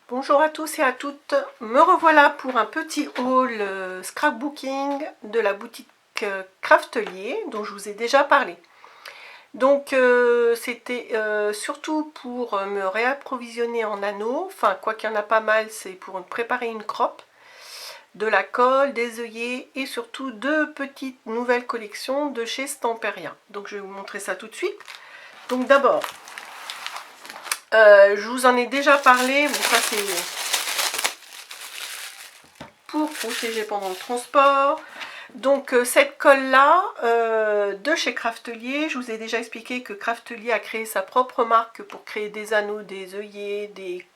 Bonjour à tous et à toutes, me revoilà pour un petit haul scrapbooking de la boutique Craftelier dont je vous ai déjà parlé. Donc c'était surtout pour me réapprovisionner en anneaux, enfin quoi qu'il y en a pas mal, c'est pour préparer une crop, de la colle, des œillets et surtout deux petites nouvelles collections de chez Stamperia. Donc je vais vous montrer ça tout de suite. Donc d'abord, je vous en ai déjà parlé, bon ça c'est pour protéger pendant le transport. Donc cette colle là de chez Craftelier, je vous ai déjà expliqué que Craftelier a créé sa propre marque pour créer des anneaux, des œillets,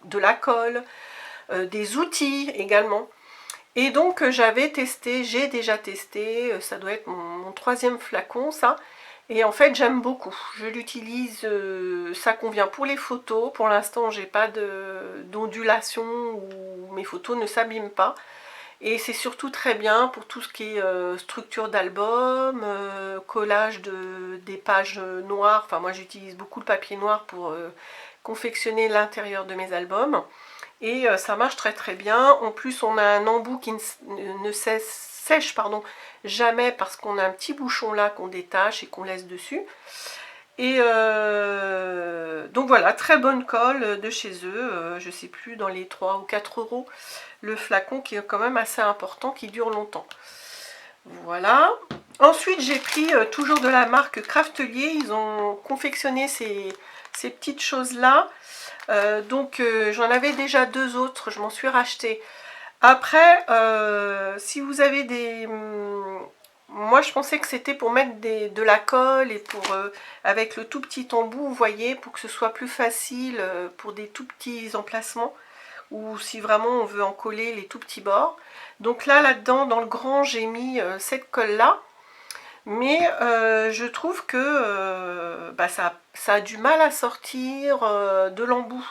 de la colle, des outils également. Et donc j'avais testé, j'ai déjà testé, ça doit être mon troisième flacon ça. Et en fait j'aime beaucoup, je l'utilise, ça convient pour les photos. Pour l'instant j'ai pas d'ondulation ou mes photos ne s'abîment pas. Et c'est surtout très bien pour tout ce qui est structure d'album, collage des pages noires. Enfin moi j'utilise beaucoup de papier noir pour confectionner l'intérieur de mes albums. Et ça marche très très bien. En plus on a un embout qui ne sèche jamais parce qu'on a un petit bouchon là qu'on détache et qu'on laisse dessus. Et donc voilà, très bonne colle de chez eux, je sais plus, dans les 3 ou 4 euros le flacon, qui est quand même assez important, qui dure longtemps. Voilà. Ensuite j'ai pris toujours de la marque Craftelier, ils ont confectionné ces petites choses là. Donc j'en avais déjà deux autres, je m'en suis racheté. Après, si vous avez des... Moi je pensais que c'était pour mettre de la colle et pour avec le tout petit embout, vous voyez, pour que ce soit plus facile pour des tout petits emplacements, ou si vraiment on veut en coller les tout petits bords. Donc là-dedans, dans le grand, j'ai mis cette colle-là. Mais je trouve que ça a du mal à sortir de l'embout.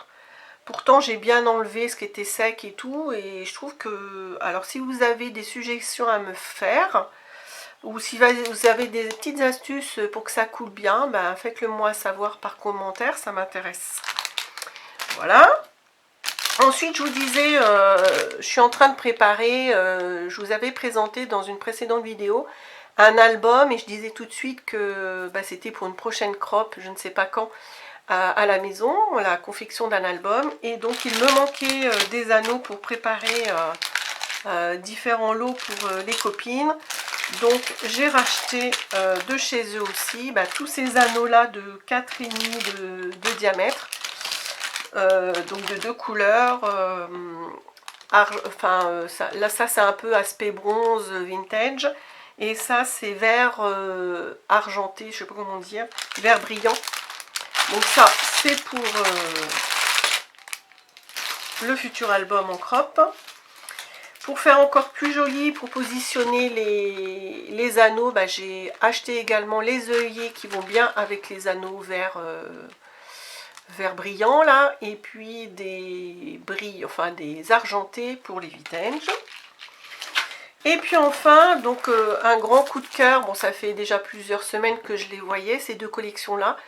Pourtant, j'ai bien enlevé ce qui était sec et tout. Et je trouve que... Alors, si vous avez des suggestions à me faire, ou si vous avez des petites astuces pour que ça coule bien, ben, faites-le moi savoir par commentaire, ça m'intéresse. Voilà. Ensuite, je vous disais, je suis en train de préparer, je vous avais présenté dans une précédente vidéo, un album, et je disais tout de suite que c'était pour une prochaine crop, je ne sais pas quand, à la maison, la confection d'un album. Et donc il me manquait des anneaux pour préparer différents lots pour les copines. Donc j'ai racheté de chez eux aussi tous ces anneaux là de 4,5 de diamètre, donc de deux couleurs, là ça c'est un peu aspect bronze vintage, et ça c'est vert argenté, je sais pas comment dire, vert brillant. Donc ça c'est pour le futur album en crop. Pour faire encore plus joli, pour positionner les anneaux, j'ai acheté également les œillets qui vont bien avec les anneaux vert brillant là, et puis des argentés pour les vintage. Et puis enfin, donc un grand coup de cœur, bon ça fait déjà plusieurs semaines que je les voyais, ces deux collections là,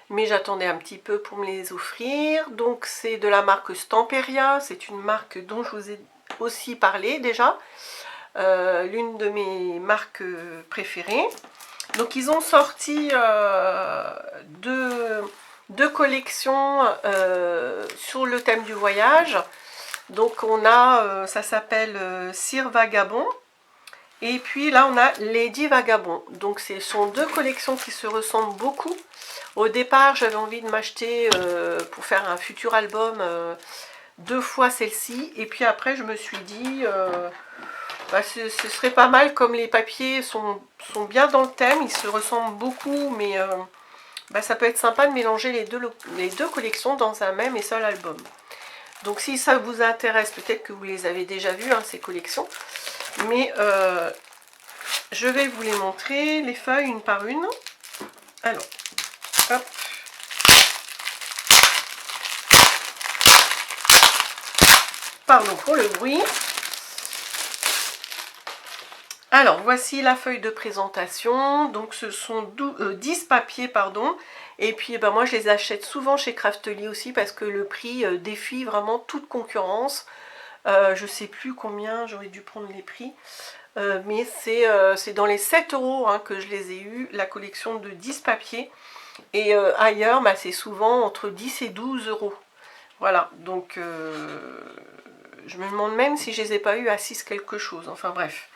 mais j'attendais un petit peu pour me les offrir. Donc c'est de la marque Stamperia, c'est une marque dont je vous ai aussi parlé déjà, l'une de mes marques préférées. Donc ils ont sorti deux collections sur le thème du voyage. Donc on a, ça s'appelle Sir Vagabond, et puis là on a Lady Vagabond. Donc ce sont deux collections qui se ressemblent beaucoup. Au départ j'avais envie de m'acheter pour faire un futur album deux fois celle-ci, et puis après je me suis dit ce serait pas mal, comme les papiers sont bien dans le thème, ils se ressemblent beaucoup, mais ça peut être sympa de mélanger les deux collections dans un même et seul album. Donc si ça vous intéresse, peut-être que vous les avez déjà vues, hein, ces collections, mais je vais vous les montrer, les feuilles une par une. Alors, hop. Pardon pour le bruit. Alors voici la feuille de présentation. Donc ce sont 10 papiers, pardon, Et puis ben, moi je les achète souvent chez Craftelier aussi parce que le prix défie vraiment toute concurrence. Je sais plus combien, j'aurais dû prendre les prix. Mais c'est dans les 7 € hein, que je les ai eus, la collection de 10 papiers. Et ailleurs, bah, c'est souvent entre 10 et 12 €. Voilà, donc je me demande même si je les ai pas eu à 6 quelque chose. Enfin bref.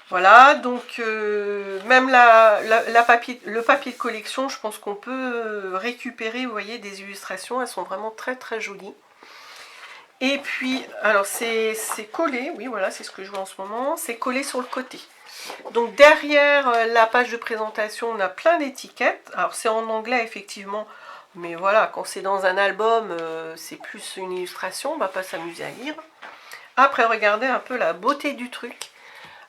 Voilà, donc même le papier de collection, je pense qu'on peut récupérer, vous voyez, des illustrations. Elles sont vraiment très très jolies. Et puis, alors c'est collé, oui voilà, c'est ce que je vois en ce moment. C'est collé sur le côté. Donc derrière la page de présentation, on a plein d'étiquettes. Alors c'est en anglais effectivement, mais voilà, quand c'est dans un album, c'est plus une illustration, on va pas s'amuser à lire. Après, regardez un peu la beauté du truc.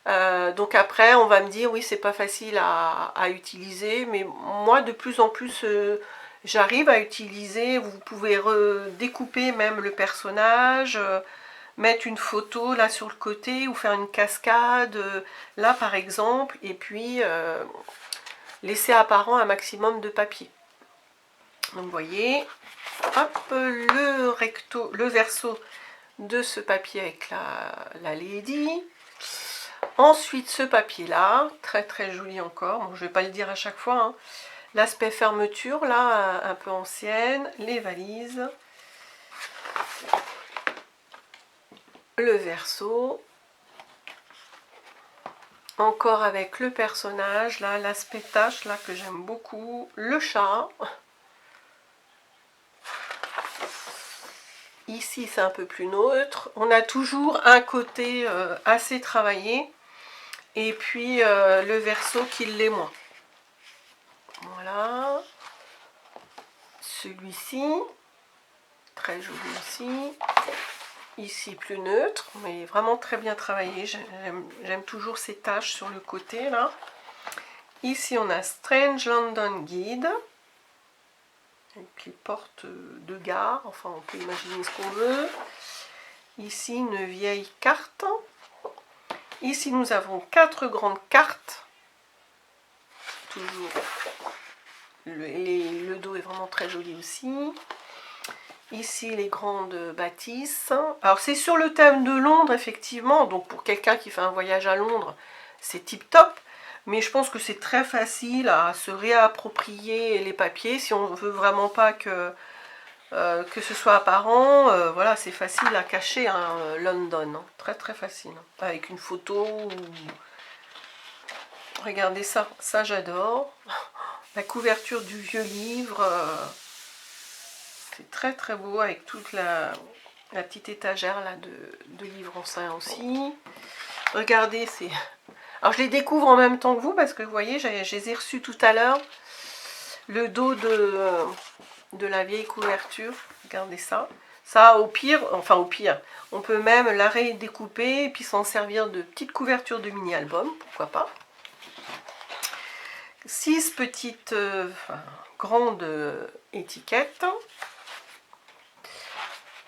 Donc après, on va me dire, oui, c'est pas facile à utiliser, mais moi, de plus en plus, j'arrive à utiliser. Vous pouvez découper même le personnage, mettre une photo là sur le côté ou faire une cascade là par exemple, et puis laisser apparent un maximum de papier. Donc vous voyez, hop, le verso de ce papier avec la Lady. Ensuite ce papier là, très très joli encore, bon, je vais pas le dire à chaque fois, hein. L'aspect fermeture là, un peu ancienne, les valises. Le verso, encore avec le personnage, là, l'aspect tache, là, que j'aime beaucoup, le chat. Ici, c'est un peu plus neutre. On a toujours un côté assez travaillé, et puis le verso qui l'est moins. Voilà. Celui-ci, très joli aussi. Ici plus neutre, mais vraiment très bien travaillé. J'aime toujours ces taches sur le côté là. Ici on a Strange London Guide avec les portes de gare, enfin on peut imaginer ce qu'on veut. Ici une vieille carte. Ici nous avons 4 grandes cartes. Toujours le dos est vraiment très joli aussi. Ici les grandes bâtisses. Alors c'est sur le thème de Londres effectivement, donc pour quelqu'un qui fait un voyage à Londres, c'est tip top. Mais je pense que c'est très facile à se réapproprier les papiers si on veut vraiment pas que ce soit apparent. Voilà, c'est facile à cacher, hein, London, hein. Très très facile. Avec une photo. Regardez ça, ça j'adore. La couverture du vieux livre. C'est très très beau avec toute la petite étagère là de livres anciens aussi. Regardez, c'est... Alors je les découvre en même temps que vous parce que vous voyez, je les ai reçus tout à l'heure. Le dos de la vieille couverture. Regardez ça. Ça au pire, enfin au pire, on peut même la redécouper et puis s'en servir de petite couverture de mini-album, pourquoi pas. 6 petites grandes étiquettes.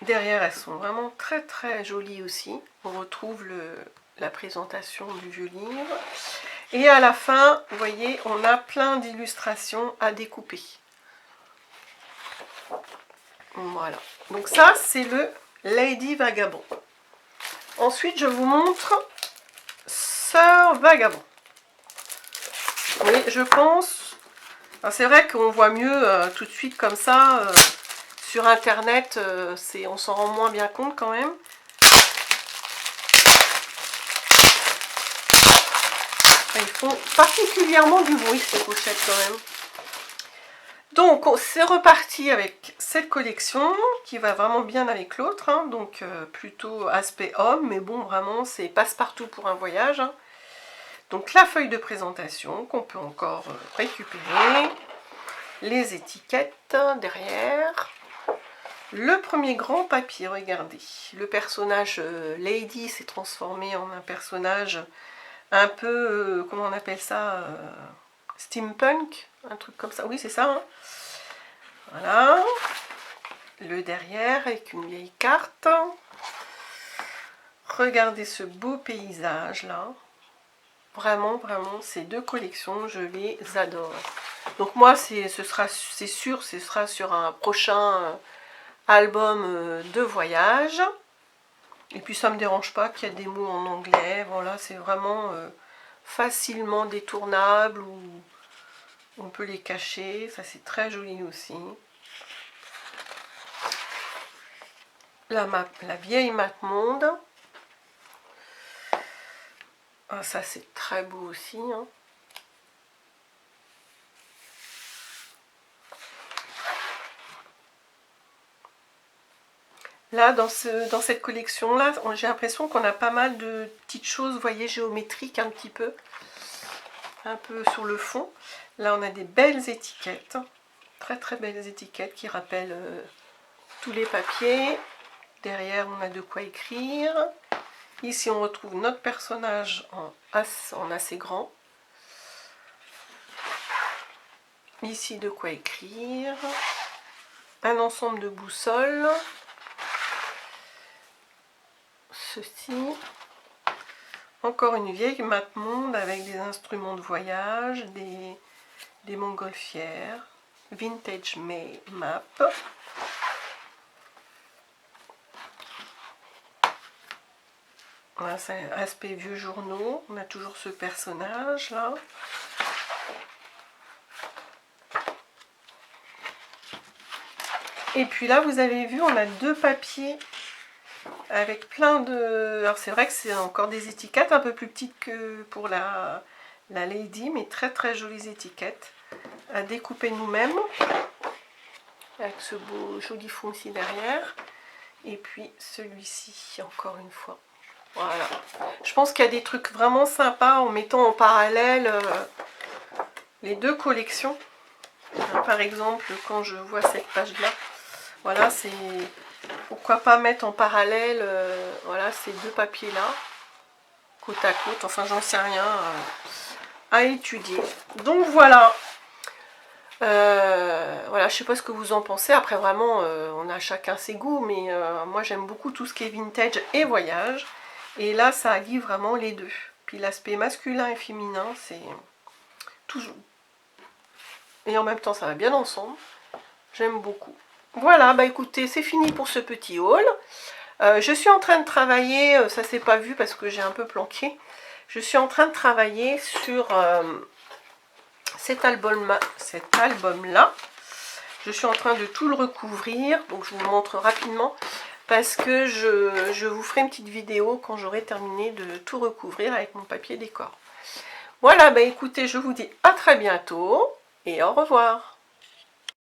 Derrière, elles sont vraiment très très jolies aussi. On retrouve la présentation du vieux livre. Et à la fin, vous voyez, on a plein d'illustrations à découper. Voilà. Donc ça, c'est le Lady Vagabond. Ensuite, je vous montre Sœur Vagabond. Oui, je pense... C'est vrai qu'on voit mieux tout de suite comme ça... Sur internet, on s'en rend moins bien compte quand même. Ils font particulièrement du bruit ces pochettes quand même. Donc c'est reparti avec cette collection qui va vraiment bien avec l'autre, hein. Donc plutôt aspect homme, mais bon vraiment c'est passe-partout pour un voyage, hein. Donc la feuille de présentation qu'on peut encore récupérer. Les étiquettes derrière. Le premier grand papier, regardez, le personnage Lady s'est transformé en un personnage un peu, comment on appelle ça, steampunk, un truc comme ça, oui c'est ça, hein. Voilà, le derrière avec une vieille carte. Regardez ce beau paysage là, vraiment, vraiment, ces deux collections, je les adore. Donc moi, c'est sûr, ce sera sur un prochain album de voyage. Et puis ça me dérange pas qu'il y ait des mots en anglais. Voilà, c'est vraiment facilement détournable ou on peut les cacher. Ça, c'est très joli aussi. La vieille map monde. Ah, ça, c'est très beau aussi. Hein. Là, dans cette collection-là, j'ai l'impression qu'on a pas mal de petites choses, vous voyez, géométriques un petit peu. Un peu sur le fond. Là, on a des belles étiquettes. Très, très belles étiquettes qui rappellent tous les papiers. Derrière, on a de quoi écrire. Ici, on retrouve notre personnage en assez grand. Ici, de quoi écrire. Un ensemble de boussoles. Ceci. Encore une vieille map monde avec des instruments de voyage, des montgolfières. Vintage map. Voilà, c'est un aspect vieux journaux. On a toujours ce personnage là. Et puis là, vous avez vu, on a deux papiers avec plein de... Alors c'est vrai que c'est encore des étiquettes un peu plus petites que pour la Lady, mais très très jolies étiquettes à découper nous-mêmes. Avec ce beau joli fond aussi derrière. Et puis celui-ci, encore une fois. Voilà. Je pense qu'il y a des trucs vraiment sympas en mettant en parallèle les deux collections. Par exemple, quand je vois cette page-là, voilà, c'est... Pourquoi pas mettre en parallèle voilà, ces deux papiers-là, côte à côte. Enfin, j'en sais rien à étudier. Donc voilà. Voilà, je sais pas ce que vous en pensez. Après, vraiment, on a chacun ses goûts, mais moi, j'aime beaucoup tout ce qui est vintage et voyage. Et là, ça allie vraiment les deux. Puis l'aspect masculin et féminin, c'est toujours. Et en même temps, ça va bien ensemble. J'aime beaucoup. Voilà, bah écoutez, c'est fini pour ce petit haul. Je suis en train de travailler, ça s'est pas vu parce que j'ai un peu planqué. Je suis en train de travailler sur cet album-là. Je suis en train de tout le recouvrir, donc je vous montre rapidement. Parce que je vous ferai une petite vidéo quand j'aurai terminé de tout recouvrir avec mon papier décor. Voilà, bah écoutez, je vous dis à très bientôt et au revoir.